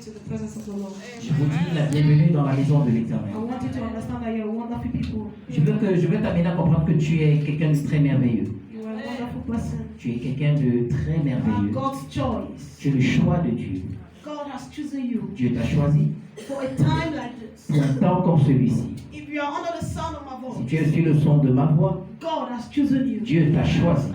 into the presence of the Lord. Je vous dis la bienvenue dans la maison de l'Éternel. I want you to understand that you're wonderful people. Je veux t'amener à comprendre que tu es quelqu'un de très merveilleux. You are a wonderful person. Tu es quelqu'un de très You are merveilleux. God's choice. Tu es le choix de Dieu. God has chosen you Dieu t'a choisi for a time like this. pour un temps comme celui-ci. If you are under the sound of my Si voice, tu es sur le son de ma voix, God has chosen you. Dieu t'a choisi.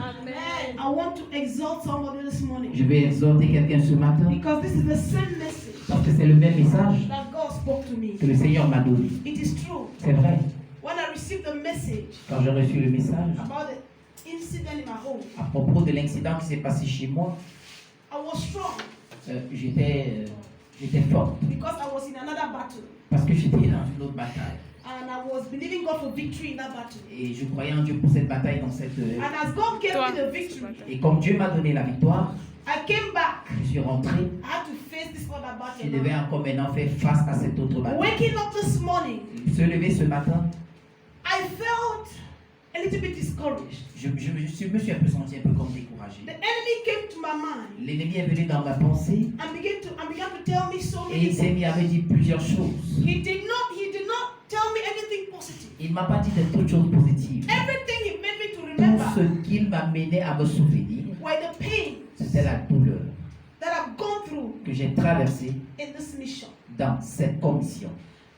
I want to exalt somebody this morning Je vais exhorter quelqu'un ce matin because this is the same message parce que c'est le même message that God spoke to me. que le Seigneur m'a donné. It is true. C'est vrai. When I received the message Quand j'ai reçu le message about the incident in my home, à propos de l'incident qui s'est passé chez moi, I was strong j'étais forte because I was in another battle. parce que j'étais dans une autre bataille. And I was believing God for victory in that battle. Et je croyais en Dieu pour cette bataille dans cette... And as God gave me the victory, Et comme Dieu m'a donné la victoire, I came back. je suis rentré. I had to face this other Je devais battle. encore maintenant faire face à cette autre bataille. Waking up this morning, Se lever ce matin, I felt a little bit discouraged. je me suis un peu senti un peu comme découragé. The enemy came to my mind L'ennemi est venu dans ma pensée and began to tell me so et many il s'est things. mis à me dire plusieurs choses. He did not tell me anything positive. Il ne m'a pas dit de toutes choses positives. Everything he made me to Tout remember ce qu'il m'a mené à me souvenir, were the pains c'était la douleur that I've gone through que j'ai traversée in this mission. dans cette commission.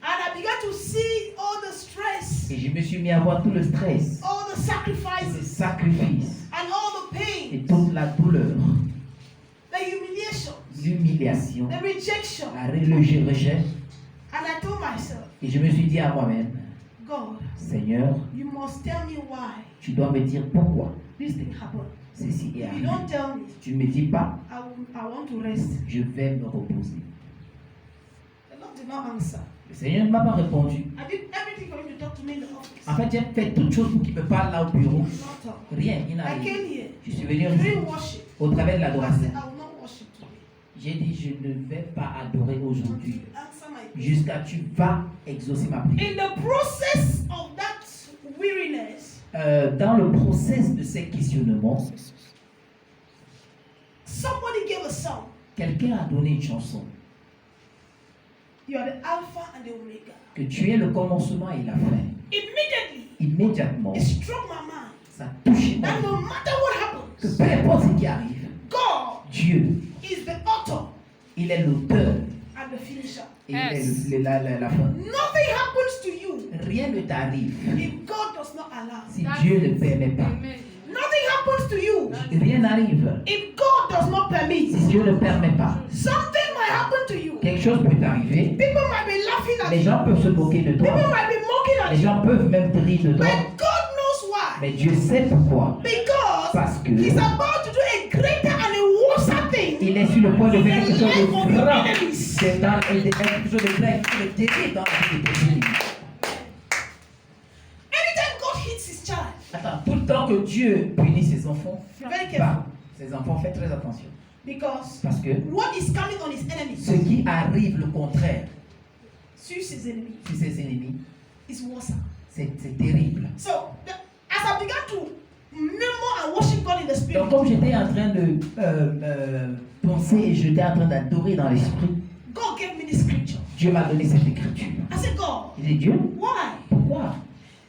And I began to see all the stress, Et je me suis mis à voir tout le stress, all the les sacrifices, sacrifices and all the et pain, toute la douleur, the humiliation, l'humiliation, the rejection. le rejet. And I told myself, Et je me suis dit à moi-même, God, Seigneur, you must tell me why tu dois me dire pourquoi this thing happened. ceci est If you arrivé. don't tell me, Tu ne me dis pas, I want to rest. je vais me reposer. The Lord did not answer. Le Seigneur ne m'a pas répondu. I did everything for him to talk to me in the office. En fait, j'ai fait toute chose pour qu'il me parle là au bureau. He did not talk. Rien, il n'a I rien. came here Je suis venu during worship. au travers de I l'adoration. said, I will not worship today. J'ai dit, je ne vais pas adorer Until aujourd'hui. you answer my prayer. Jusqu'à tu vas exaucer ma prière. In the process of that weariness, Dans le process de ces questionnements, somebody gave a song. quelqu'un a donné une chanson. You are the Alpha and the Omega. Que tu es le commencement et la fin. Immediately, Immédiatement, it struck my mind ça touche ma that vie. no matter what Que happens, peu importe ce qui arrive, God Dieu, is the author il est l'auteur and the finisher. et il est la fin. Nothing happens to you Rien ne t'arrive if God does not allow. si Dieu ne permet pas. Nothing happens to you Rien n'arrive if God does not permit. si Dieu ne permet pas. Something might happen to you. Quelque chose peut t'arriver. People might be laughing at Les you. gens peuvent se moquer de People toi. might be mocking at Les you. gens peuvent même te rire de toi. But God knows why. Mais Dieu sait pourquoi. Because Parce que He's about to do a greater and a worse thing. il est sur le point de faire quelque chose de In the life of your grand. enemies. C'est dans quelque chose de vrai, de terrible dans la vie de tes ennemis. Anytime God hits His child, Attends, tout le temps que Dieu punit ses enfants, be very careful. ses enfants, faites très attention. Because Parce que what is coming on His ce enemies, qui arrive le contraire sur ses ennemis, sur ses ennemis, is worse. c'est terrible. So, as I began to murmur and worship God in the spirit, Donc comme j'étais en train de penser et j'étais en train d'adorer dans l'esprit, God gave me this scripture. Dieu m'a donné cette écriture. I said, God, J'ai dit, Dieu, why? pourquoi?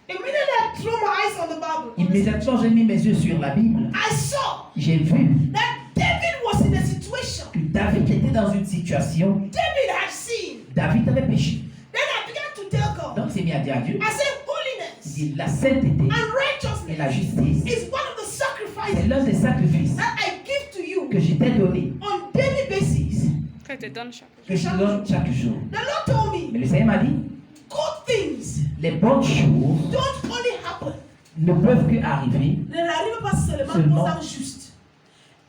Immediately I threw my eyes on the Bible. Immédiatement, j'ai mis mes yeux sur la Bible. I saw J'ai vu that David was in a situation. que David était dans une situation. David had sinned. David avait péché. Then I began to tell God, Donc, il s'est mis à dire à Dieu. I said, Il holiness dit, la sainteté and et la righteousness justice, is one of the c'est sacrifices l'un des sacrifices that I give to you que je t'ai donné, on daily basis. Que te donne chaque jour. que je te donne chaque jour. The Lord told me, Mais le Seigneur m'a dit, good things les bonnes choses don't only happen. ne peuvent qu'arriver. Ne n'arrivent pas seulement Seulement. aux âmes justes.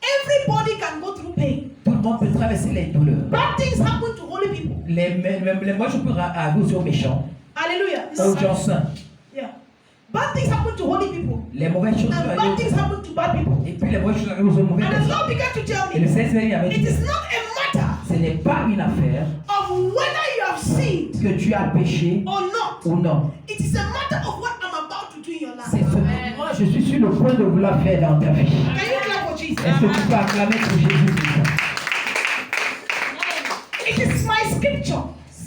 Everybody can go through pain. Tout le monde peut traverser les douleurs. Bad things happen to holy people. Les bonnes choses peuvent arriver aux méchants, Hallelujah. aux gens saints. Yeah. Bad things happen to holy people. Les mauvaises choses peuvent And bad things arriver. happen to bad people. Et puis les mauvaises choses arrivent aux mauvaises And the personnes. Lord began to tell Et le me, Seigneur avait it dit, is not a matter ce n'est pas une affaire of whether you have sinned que tu as péché or not. ou non. It is a matter of what I'm about to do in your C'est life. ce que moi je suis sur le point de vouloir faire dans ta vie. Can you clap for Jesus? Est-ce que tu peux acclamer pour Jésus? It is my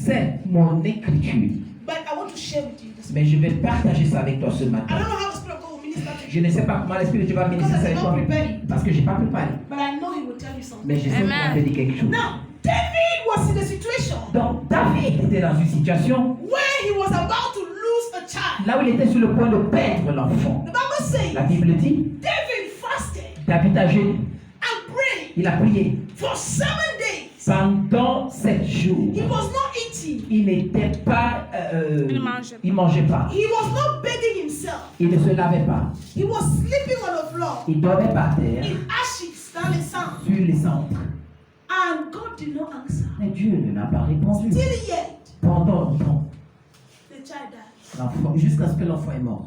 C'est mon écriture. But I want to share with you this. Mais je vais partager ça avec toi ce I matin. don't know how the Spirit of God will minister to you, Je ne sais pas comment l'Esprit de Dieu va ministrer ça avec toi. Parce que je n'ai pas préparé. but I know He will tell you something. Mais je sais qu'il va te dire quelque chose. Now, David was in a situation Donc, David était dans une situation where he was about to lose a child. là où il était sur le point de perdre l'enfant. The Bible says La Bible dit, David fasted David a jeûné, and prayed il a prié for 7 days. pendant 7 jours. He was not eating. Il n'était pas, il mangeait pas, He was not bathing himself. il ne se lavait pas, He was sleeping on the floor il dormait par terre in ashes dans les cendres. sur les cendres. And God did not answer. Mais Dieu ne n'a pas répondu. Till yet, Pendant longtemps, the child died. l'enfant, jusqu'à ce que l'enfant est mort.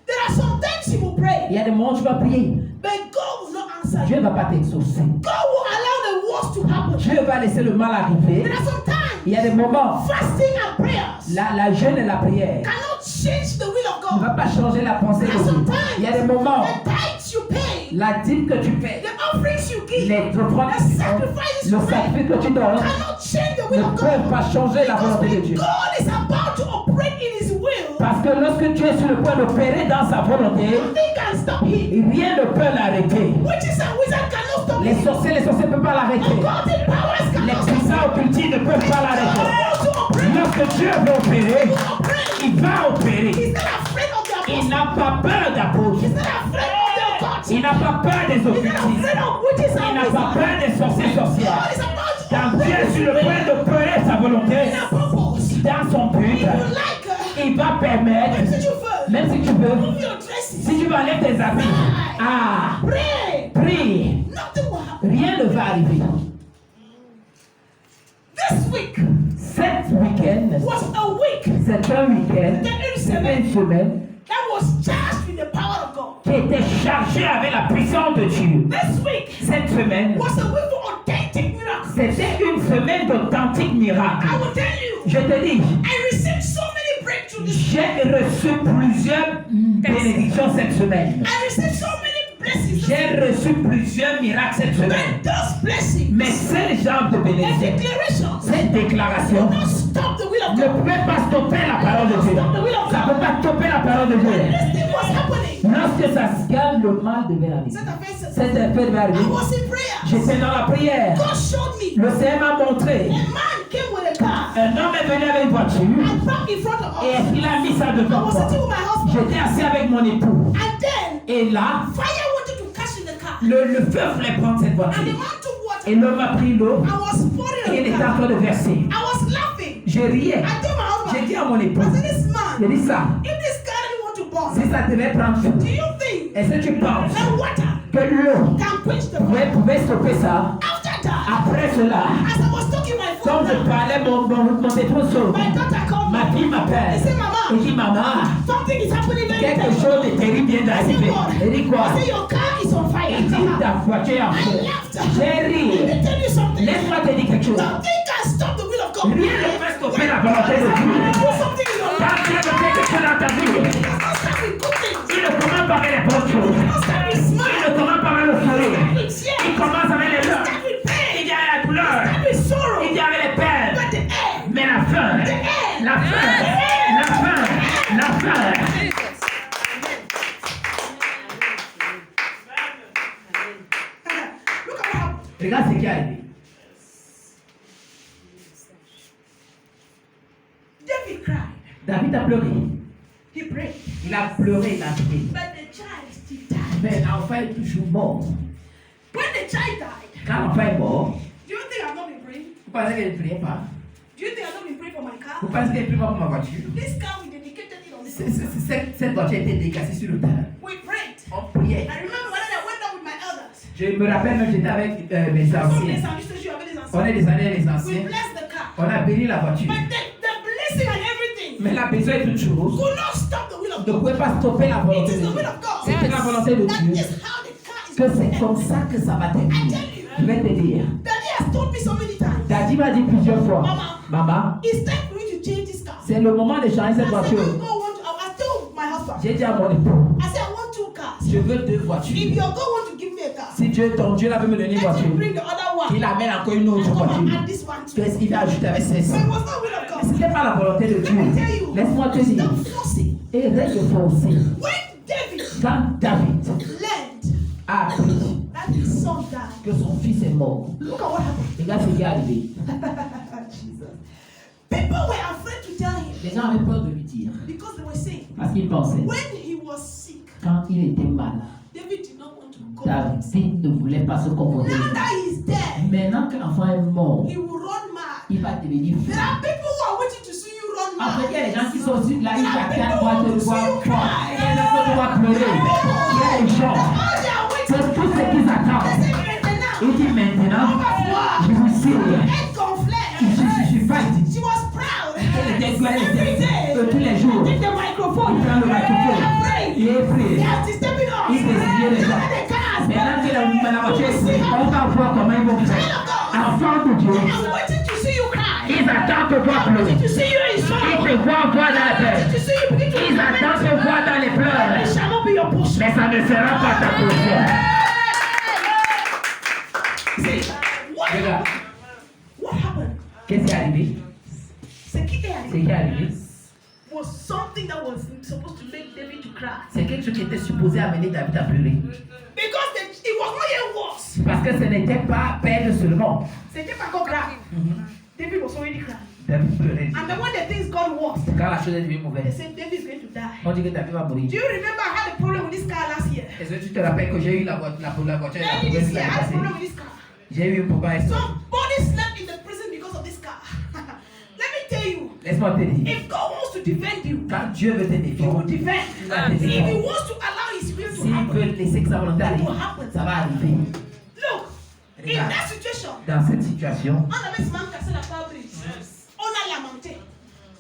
There are some times you will pray, Il y a des moments où tu vas prier, but God will not answer Dieu you. ne va pas t'exaucer. God will allow the worst to happen. Dieu va laisser le mal arriver. There are some Il y times a des moments, fasting and prayers la jeûne et la prière cannot change the will of ne va God. pas changer la pensée de There are some Dieu. Il y a des moments, times the tithes you pay, la dîme que tu fais, the offerings you give, les offrandes, the sacrifices le you make sacrifice que tu donnes cannot change the will ne of peuvent God. pas changer la Because volonté de when Dieu. God is about to operate in His will, Parce que lorsque tu es sur le point d'opérer dans sa volonté, nothing can stop Him. rien ne peut l'arrêter. Witches and wizards cannot stop Les Him. sorciers ne peuvent pas l'arrêter. Occultic powers Les cannot stop puissants occultés ne peuvent pas l'arrêter. God to operate. Lorsque Dieu va opérer, Operate. il va opérer. He's not afraid of the Il apostles. n'a pas peur d'apôtres. He's not afraid of the occult. Il n'a pas peur des He's not occultistes. afraid of witches Il and n'a pas wizards. peur des sorciers God sorcières. is about to Quand Dieu est sur le point d'opérer sa volonté, in a purpose. dans son but, He will like il va permettre, Même si tu veux, même si tu veux, move your dresses. si tu vas enlever tes habits, Pray. prie, Nothing will happen. rien ne va arriver. This week Cet week-end, was a week c'est un week-end, c'est une semaine that was charged with the power of God. qui était chargée avec la puissance de Dieu. This week Cette semaine, was a week for authentic miracles. c'était une semaine d'authentiques miracles. I will tell you, Je te dis, I received so many breakthroughs this week. j'ai reçu plusieurs bénédictions cette semaine. I received so many blessings this J'ai week. reçu plusieurs miracles cette semaine. But those blessings Mais ces genres de and bénédictions, declarations cette déclaration will not stop the will of ne God. pouvait pas stopper la parole de Dieu. Ça ne peut pas stopper la parole de Dieu. This thing was happening. Lorsque ça se calme, le mal devait arriver. Set offenses. Cet effet devait arriver. I was in prayer. J'étais dans la prière. God showed me Le Seigneur m'a montré. a man came with a car Un homme est venu avec une voiture and parked in front of et us. il a mis ça I devant was moi. sitting with my husband. J'étais assis avec mon époux. And then Et là, fire wanted to catch in the car. le feu voulait prendre cette And the voiture. man took water. Et l'homme a pris l'eau I was pouring et il in the était en car. train de verser. I was laughing. Je riais. I told my J'ai husband, dit à mon époux, I said, this j'ai man, dit ça. if this car didn't want to burn, Si ça devait prendre feu, do you think est-ce que tu penses that water que l'eau can quench the fire? pouvait stopper ça? After that, Après cela, as I was talking my quand phone je down, parlais, mon téléphone sonne. my daughter called Ma fille me. m'appelle. He said, Il Mama, dit, maman, something is happening very quelque terrible. chose de terrible vient I said, d'arriver. God. Elle dit quoi? I said, your car is on fire. Il dit, ta voiture est en I feu. laughed. J'ai Let ri. me tell you something. Laisse-moi te dire quelque chose. Nothing can stop the will of God. Rien ne peut stopper la volonté de When Dieu. you do something in your life, Quand Dieu veut quelque chose dans ta vie, it does not start with good things. il ne commence pas avec les bonnes choses. It does not start with Il smile. ne commence pas avec le sourire. With tears. Il commence avec les It larmes. start with pain. Il y a la douleur. It start with sorrow. Il y avait les peines. But the end, Mais la fin, la fin, la fin, la fin. look at what happened. Regarde ce qui est arrivé. David cried. David a pleuré. He prayed. Il a pleuré, il a prié. But the child still died. Mais l'enfant est toujours mort. When the child died, Quand l'enfant est mort, do you think I've not been praying? vous pensez qu'elle ne priait pas? Do you think I've not been praying for my car? Vous pensez qu'elle ne prie pas pour ma voiture? This car, we dedicated it on this. Cette voiture était décassée sur le terrain. We prayed. On priait. I remember when I went down with my elders. Je me rappelle même, j'étais avec mes Some anciens. days I'm used to you avec les On anciens. est des années les We anciens. blessed the car. On a béni la voiture. But the blessing and everything Mais la besoin est une chose. could not stop the will of Ne God. pouvait pas stopper la It volonté is de the Dieu. will of God. C'était la volonté de That Dieu. is how the car is Que c'est going. comme ça que ça va terminer. Je vais te dire. Daddy has told me so many times. Daddy m'a dit plusieurs fois. Mama. Maman, It's time for you to change this car. c'est le moment de changer cette I said, voiture. I told my husband. J'ai dit à mon époux, I said, I want 2 cars. je veux 2 If voitures. your God wants to give me a car, Si Dieu, ton Dieu là veut me donner une let voiture, him bring the other one. Il amène encore une autre And come voiture. and add this one too. Qu'est-ce qu'il va ajouter avec celle-ci? So it was not will of Ce God. n'était pas la volonté de Let me Dieu. tell you. Laisse-moi te dire. Stop forcing. Et reste forcé. When David Quand David learned a appris that his son died, que son fils est mort, look at what happened. regarde ce qui est arrivé. Jesus. People were afraid to tell him Les gens avaient peur de lui dire. because they were saying Parce qu'ils pensaient, when he was sick, quand il était malade, David did not want to go. Now David ne voulait pas se confronter. that he's dead, Maintenant que l'enfant est mort, he will run mad. il va devenir fou. There are people who are waiting to see you run En fait, il y a mad. des gens qui sont sur là, ils attendent voir te voir croire. Il y a des gens qui vont pleurer. Il y a des gens, All they are waiting c'est tout ce qu'ils They attendent. say maintenant, Il dit maintenant, je vous sais, head gonflé. je suis fatigué. She was proud. Elle était gloire, Every day. tous les jours. Take the microphone. Il prend le microphone. Afraid. Il est prêt. They have to step it up. Il désigne les gens. Look at the cars. Maintenant qu'il a la voiture, on va voir comment ils vont faire. Enfant de Dieu, I'm waiting to see you cry. ils attendent te voir I'm waiting pleurer. to see you in Ils sorrow. te voient voir dans la To tête. see you begin to Ils attendent te voir dans les It pleurs. shall not be your portion. Mais ça ne sera pas ta portion. See, Regarde, what happened? qu'est-ce qui est arrivé? Ce qui est Ce qui est arrivé, was something that was supposed to make David to cry. c'est quelque chose qui était supposé amener David à pleurer. Because it was not yet worse. Parce que ce n'était pas perdre seulement. C'était pas encore grave. David was already crying. David pleurait. And then when the things got worse, Quand la chose est devenue they mauvaise, said David is going to die. on dit que David va mourir. Do you remember I had a problem with this car last year? Est-ce que tu te rappelles que j'ai eu la voiture et la Early poubelle this year, I had a l'année problem passée? with this car. J'ai eu un problème. Somebody slept in the prison because of this car. Let me tell you, Laisse-moi te dire. if God wants to defend you, Quand Dieu veut te He will défendre, defend. il va te If He défendre. wants to allow His will to S'il happen, veut laisser que sa volonté arrive, ça va arriver. look, in that situation, Dans cette situation, on avait seulement cassé la pare-brise. On a lamenté.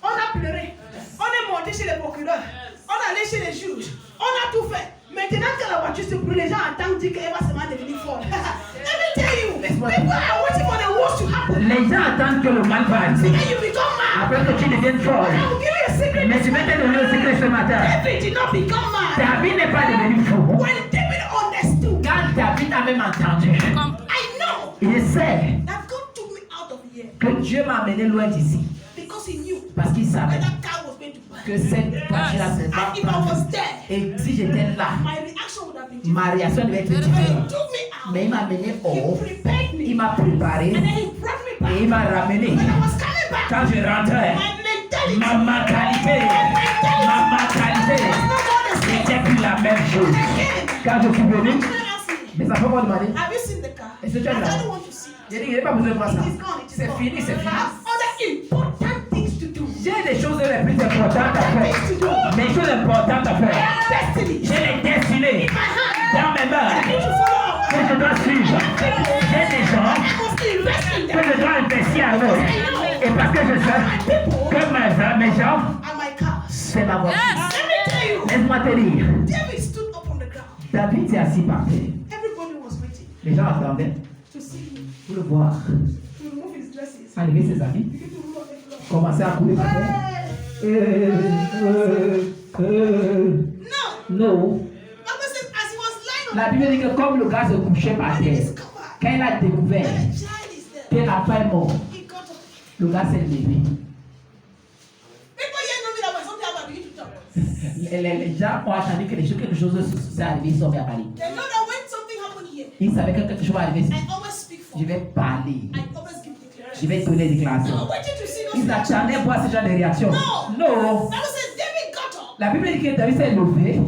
On a pleuré. On est monté chez les procureurs. On est allé chez les juges. On a tout fait. Maintenant que la voiture se brûle, les gens attendent dire qu'elle va seulement devenir folle. Let me tell you, people are waiting for the worst to happen. les gens attendent que le mal va arriver. Then you become mad. Après que tu deviennes folle. I will give you a secret. Mais je vais te donner le secret ce matin. David did not become mad. David n'est pas devenu fou. When David understood, Quand David a même entendu, I know il sait that God took me out of here que Dieu m'a amené loin d'ici. because He knew Parce qu'il that savait that car was going to burn. que cette voiture-là se And if I was there, Et si j'étais là, my reaction would have been different. ma réaction devait être He différente. took me out. Mais il m'a amené He hors, prepared me. il m'a préparé And then He brought me back. et il m'a ramené. When I was coming back, Quand je rentrais, my mentality ma mentalité was not the same. n'était plus la même chose. Quand je suis venu, Actually, asked me, mais ça peut pas demander. have you seen the car? I Est-ce que tu as don't vu? want to see it. J'ai dit, il n'y a pas besoin de voir ça. It is gone. It is C'est gone. fini, c'est I fini. have other important things to do. J'ai des choses les plus importantes à faire. Les choses importantes à faire. Destiny. J'ai les destinées My hand. dans mes mains I need to follow. que je dois suivre. J'ai des gens I must invest in que them. je dois investir à eux. Et parce que je sais que mes gens, And my cars. c'est ma voiture. Let me tell you, Laisse-moi te dire, David stood up on the ground. David s'est assis par terre. Everybody was waiting Les gens attendaient to see him, pour le voir. to remove his dresses. Enlever ses habits, Begin to roll on the floor. commencer à couler par terre. No. Non. Bible says as he was lying on La Bible dit que comme le gars se couchait par when he terre, discovered quand il a découvert that a child is there, que l'enfant est mort, he got up. le gars s'est levé. People here know me that when something happens, I begin to talk. Les gens ont attendu que quelque chose s'est arrivé, ils sont bien parlé. They know that when something happened here, Ils savaient que quelque chose va arriver. I always speak for. Je vais parler. I always give Je declarations. vais donner des They déclarations. were waiting to see those Ils reactions. attendaient voir ce genre de réaction. No. Non. Bible says David got up. La Bible dit que David s'est levé.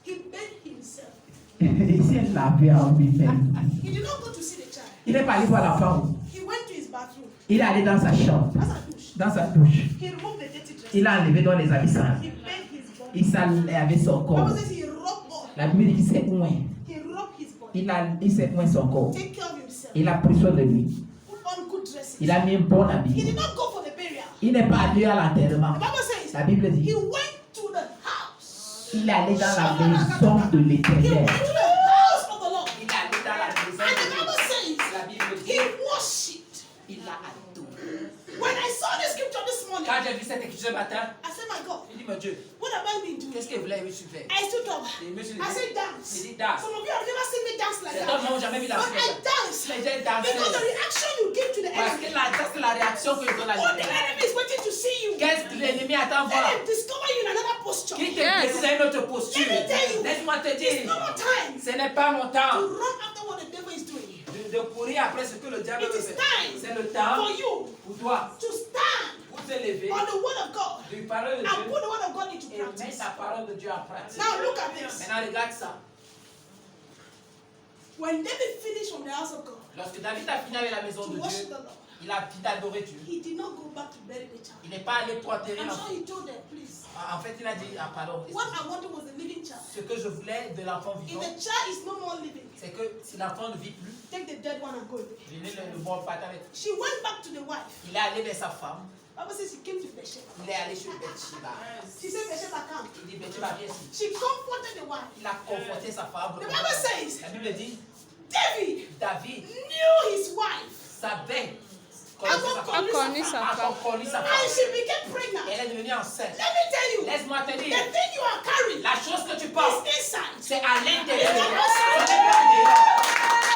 He bent himself. Il s'est lavé en lui-même. He did not go to see the child. Il est parti voir l'enfant. He went to his bathroom. Il est allé dans sa chambre, That's a douche. dans sa douche. He removed the dirty dress. Il a enlevé dans les habits sales. He bent his body. Il s'est lavé son corps. Bible says he rubbed oil. La Bible dit qu'il s'est oint. He rubbed his body. Il s'est oint son corps. Take care of himself. Il a pris soin de lui. Put on good dresses. Il a mis un bon He habit. did not go for the burial. Il n'est pas allé à l'enterrement. The Bible says La Bible he dit went to the house. il est allé dans la maison de He l'Éternel. went to the house of the Lord. Il est allé dans la maison And the de Bible says La Bible he dit worshipped. il a adoré. When I saw the scripture this morning, Quand j'ai vu cette écriture ce matin, I said, my God, j'ai dit mon Dieu, what me do? Qu'est-ce que vous voulez faire? I stood up. Et me suis I levé. said dance. J'ai dit danse. Some of you have never seen me dance like C'est that. d'autres n'ont jamais vu la But I fête. dance. Mais j'ai dansé. Because the reaction you give to the Parce enemy. que ça, c'est la réaction que je donne à All the l'ennemi. enemy is waiting to see you. Qu'est-ce que l'ennemi attend Let voir? him discover you in another posture. Qui te décide à une autre posture? Let me tell you. Laisse-moi te It's dire. no more time Ce n'est pas mon to temps run after what the devil is doing. de courir après ce que le diable It veut is faire. time C'est le temps for you pour toi to stand pour te lever, on the word of God de parler de and Dieu put the word of God into et mettre practice. la parole de Dieu en pratique. Now look at this. Maintenant, regarde ça. When David finished from the house of God Lorsque David a fini avec la maison to de worship Dieu, the Lord, il a dit d'adorer Dieu. he did not go back to bury the child. Il n'est pas allé pour enterrer I'm l'enfant. sure he told them, please. En fait, il a dit, ah pardon, What I wanted was a living child. ce que je voulais de l'enfant If vivant, the child is no more living, c'est que si l'enfant ne vit plus, take the dead one and go away. venez le bon partir avec. She went back to the wife. Il est allé vers sa femme, Bible says she came to Bathsheba. il est allé chez Bathsheba. She said, Bathsheba, come. Il dit, Bathsheba, viens ici. She comforted the wife. Il a conforté sa femme. The Bible says, La Bible dit, David David knew his wife. savait Connu sa a femme. connu sa And femme. she became pregnant. Elle est devenue enceinte. Let me tell you, Laisse-moi te the dire, thing you are carrying la chose que tu portes, is inside. c'est à l'intérieur. It's Ce not outside. n'est pas dehors.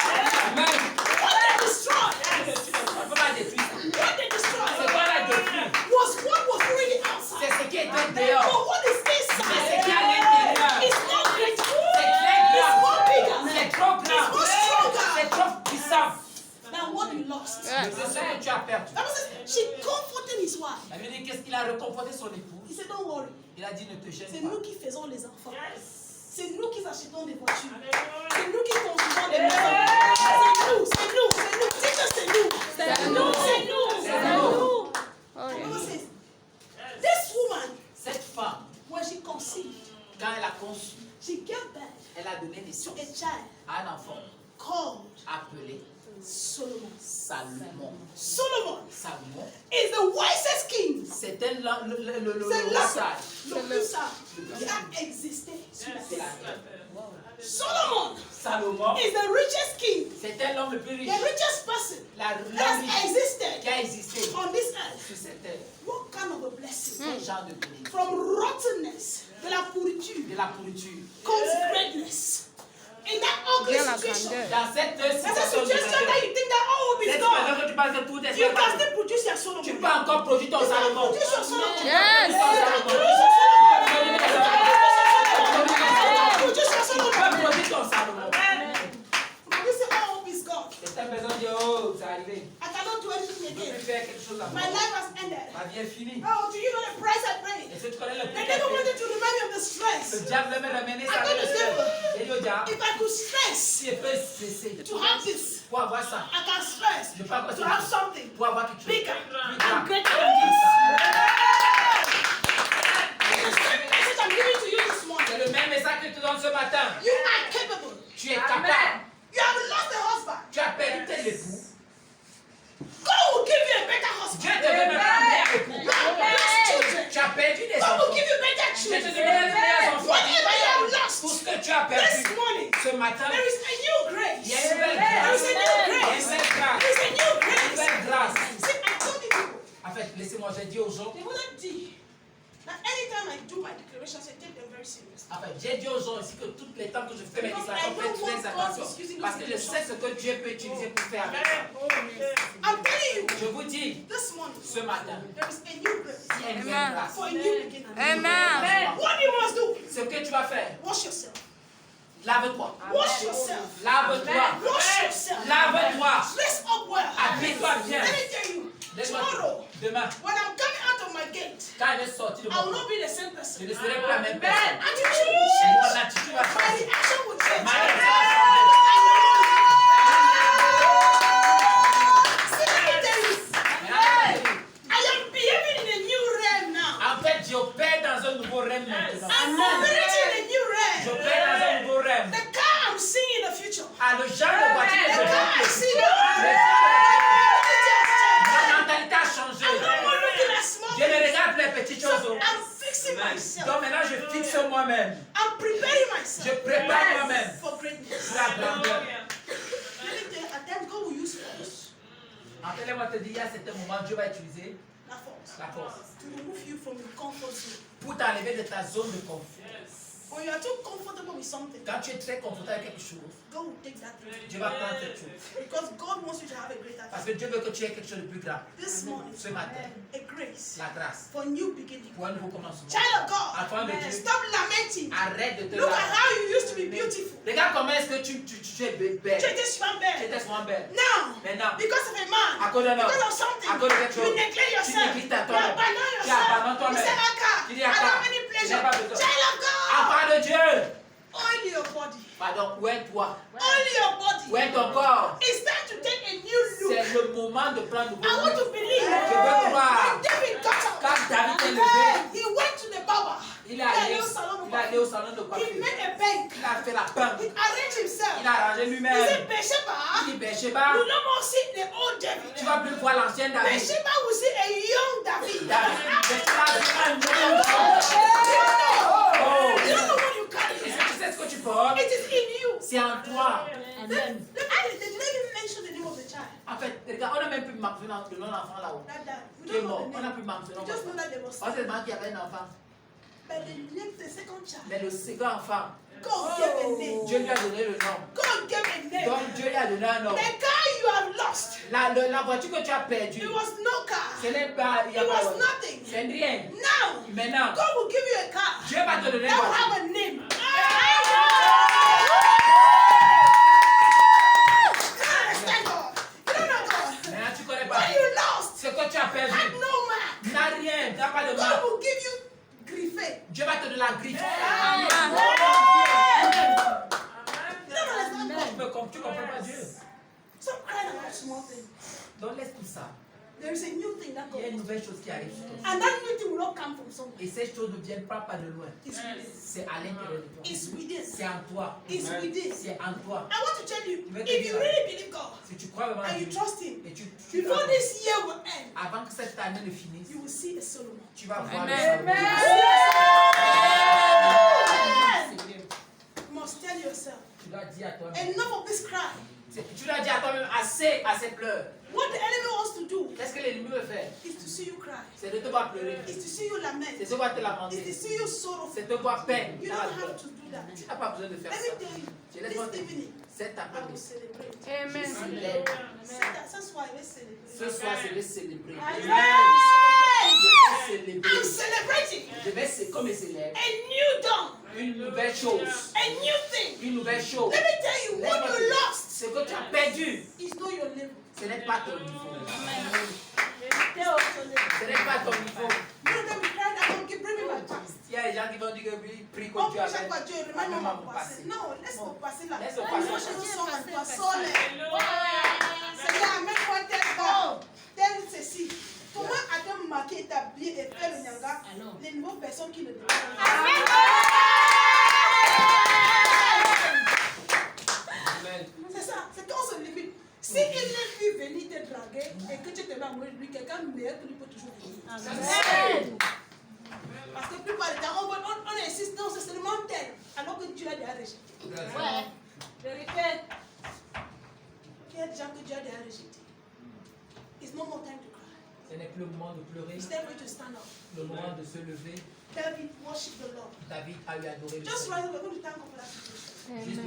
Amen. What they destroyed, Tu ne peux pas détruire ça. what they C'est destroyed quoi la détruire? was what was already C'est outside. ce qui était But dehors. what is C'est ce inside qui est à l'intérieur. is more great. C'est très It's grand. more bigger C'est trop grand. It's more stronger. C'est trop puissant. than what you lost. C'est ce que tu as perdu. Bible says she comforted his wife. La Bible dit qu'est-ce qu'il a reconforté son époux. He said, don't worry. Il a dit ne te C'est gêne pas. nous qui faisons les enfants. C'est nous qui achetons des voitures. C'est nous qui construisons des maisons. C'est nous. Dis que c'est nous. C'est nous. C'est nous. Oh, The yeah. Bible says, this woman, Cette femme, when she conceived, quand elle a conçu, she gave birth elle a donné to naissance a child à un enfant called appelé Solomon. Salomon. Solomon Salomon, is the wisest king. c'était le C'est roi sage. le plus sage qui a existé sur la C'est la terre. terre. Solomon Salomon, is the richest king, c'était l'homme le plus riche. the richest person L'homme that riche has existed qui a existé on this earth. sur cette terre. What kind of a blessing? Quel genre de bénédiction? From rottenness, de la pourriture, De la pourriture. comes greatness. In that ugly Bien la situation, grandeur. Dans cette that's a situation de situation that you think that all will be cette gone. situation que tu penses que tout est You can perdu. still produce your Solomon. Tu peux encore produire ton You can Salomon. produce your Solomon. Yes. You can produce your Solomon. You can produce your Tu peux Solomon. produire ton Salomon. But you say, all hope is gone. Et ta maison dit, oh, c'est arrivé. I cannot do anything Je peux again. faire quelque chose à moi. My life has ended. Ma vie est finie. Oh, do you know the price I paid? Est-ce que tu connais le The prix devil qu'elle wanted paye? to remind me of the Le stress. diable veut me ramener ça. I told the devil, Et le diable, if I could stress si je peux cesser to have this, pour avoir ça, I can stress je peux avoir to have something pour avoir quelque chose. bigger Plus and grand. greater than this. The same message I'm giving to you this C'est morning. le même message que tu donnes ce matin. You are capable. Tu es capable. You have lost a husband. Tu as perdu tes époux. God will give you a better Dieu husband. te donne un meilleur époux. You have lost children. Tu as perdu des God will enfants. give you better Dieu te children. donne des meilleurs enfants. Whatever you have Tout lost ce que tu as perdu this morning, ce matin, there is a new grace. il y a une nouvelle There grâce. is a new Il y a une grace. nouvelle grâce. There is a new Une grace. nouvelle grâce. See, I told the people, En fait, laissez-moi, j'ai dit aux gens, they wouldn't do that anytime I do my declarations, I take them very serious. en fait, j'ai dit aux gens ici que toutes les temps que je fais mes Because déclarations, I faites don't très want attention. God is using Parce those que je sais ce que Dieu peut utiliser pour faire avec ça. I'm telling you, Je vous dis, this morning, ce matin, there is a new grace il y a une nouvelle Amen. grâce. for a new beginning. Amen. What you must do, Ce que tu vas faire, wash yourself. lave-toi. Wash yourself. Lave-toi. Wash yourself. Lave-toi. Dress up well. Habille-toi bien. Let me tell you, Laisse-moi tomorrow, demain, when I'm coming out of my gate, quand je vais sortir de I will mon not be the same je person. ne serai plus la même My personne. attitude will Mon change. attitude va My changer. reaction will change. Ma réaction va changer. See, let me tell you, Amen. I am behaving in a new realm now. En fait, j'opère dans un nouveau rêve maintenant. I'm operating in a new realm. J'opère dans un nouveau rêve. The car I'm seeing in the future. Ah, le genre de voiture que The je car I veux. see now. Ma mentalité a changé. I'm no more looking at small Je ne things. regarde plus les petites choses. I'm fixing myself. Donc maintenant, je fixe moi-même. I'm preparing Je myself prépare moi-même for greatness. pour la grandeur. Let me tell you, at times God will use force. En fait, laisse-moi te dire, il y a certains moments, Dieu va utiliser. La force. La force. To remove you from your comfort zone. Pour t'enlever de ta zone de confort. When you are too comfortable with something, Quand tu es très confortable avec quelque chose, God will take that thing. Dieu va prendre cette chose. Because God wants you to have a greater Parce thing. que Dieu veut que tu aies quelque chose de plus grand. This morning, Ce matin, a grace la grâce for new beginning. pour un nouveau commencement. Child of God, Enfant de Dieu, stop lamenting. arrête de te Look at lamenter. how you used to be beautiful. Regarde comment est-ce que tu es belle. Tu étais super Tu belle. étais souvent belle. Now, Maintenant, because of a man, à cause d'un homme, because of something, à cause de quelque chose, you neglect tu yourself. négliges ta You toi-même. abandon Tu yourself. abandonnes You toi-même. say, Aka, Tu I dis, don't Aka, have any je pleasure. n'ai pas besoin. Child of God, Enfant de Dieu. oil your body. Pardon, où est toi? Oil your body. Où est ton corps? It's time to take a new look. C'est le moment de prendre I nouveau. want to believe. Je veux croire. When David got up, Quand David est levé, he went to the barber. il est allé au salon de He coiffure. made a bank. Il a fait la pinte. He arranged himself. Il a arrangé He lui-même. said, Bathsheba, Il dit, Bathsheba, you no more see the old David. tu vas plus voir l'ancien David. Bathsheba will see a young David. Bathsheba verra un nouveau You Oh. don't know what you carry. Est-ce que tu sais ce que tu portes? It is in you. C'est en toi. They didn't even mention the name of the child. En fait, regarde, on n'a même plus mentionné le nom de l'enfant là-haut. That died. We Qui est don't know mort. the On n'a name. plus mentionné. We just know that they was. On sait qu'il y avait un enfant. But they named the second child. Mais le second enfant, God gave a name. Dieu lui a donné le nom. God gave a name. Donc Dieu lui a donné un nom. The car you have lost. La voiture que tu as It perdue, was no car. ce n'est pas. Il y a It pas was nothing. c'est rien. Now, Maintenant, God will give you a car Dieu va te donner une that will voiture. have a name. You don't understand God. You don't know God. Maintenant, tu connais pas. What you lost Ce que tu as perdu had no mark. n'a rien, n'a pas de God mal. will give you griffé. Dieu va te donner la griffe. You don't understand God. Tu comprends pas Dieu. Stop crying about small things. Donc laisse tout ça. There is a new thing that Il y a une comes. nouvelle chose qui arrive sur toi. And that new thing will not come from somewhere. Et ces choses ne viennent pas de loin. It's within. C'est à l'intérieur de toi. It's within. C'est en toi. It's within. C'est en toi. I want to tell you, Je vais te if you dire. really believe God Si tu crois vraiment en and you Dieu, trust Him, et tu before this year will end, avant que cette année ne finisse, you will see a Solomon. tu vas voir le Amen. Salomon. You must tell yourself, Tu dois dire à toi-même. enough of this cry. Tu dois dire à toi-même assez pleurs. What the enemy wants to do Qu'est-ce que l'ennemi veut faire? is to see you cry, C'est de te voir pleurer. is to see you C'est lament, de te voir te is to lamenter. see you sorrowful. C'est de te voir peine. You don't have to do that. Tu n'as pas besoin de faire Let ça. me tell you, Je laisse-moi te this dire. evening, Cet I will après-midi, celebrate. Amen. célèbre. That's why we celebrate. Ce soir, je vais célébrer. Amen. Je vais célébrer. I'm celebrating Je vais, comme il célèbre, a new dawn, une nouvelle chose. a new thing. Une nouvelle chose. Let me tell you, what you lost Ce que tu as perdu, is not your level. ce n'est pas ton niveau. Ce n'est You pas ton niveau. don't tell me crying, I don't keep bringing my past. Il y a des gens qui vont dire que oui, prie On que tu peut as chaque fois Dieu fait. remind me Même à of mon mon passé. passé. Non, laisse-moi passer là. Laisse-le passer. Moi, je sens un toi seul. Seigneur, amène-moi tel gars, tel ceci. Comment a-t-on marqué, établi et fait le nyanga les nouvelles personnes qui ne te parlent pas? Amen. C'est ça, c'est quand on se limite. Si il est vu venir te draguer et que tu te mets amoureux de lui, quelqu'un de meilleur que lui peut toujours venir. Amen. Parce que la plupart du temps, on insiste, non, c'est seulement tel, alors que Dieu l'a déjà rejeté. Ouais. Vérité. Il y a des gens que Dieu a déjà rejetés. It's no more time to cry. Ce n'est plus le moment de pleurer, It's time for you to stand up. le moment de se lever. David worship the Lord. David a eu adoré le Just Seigneur. rise up, we're going to thank God for that situation. Juste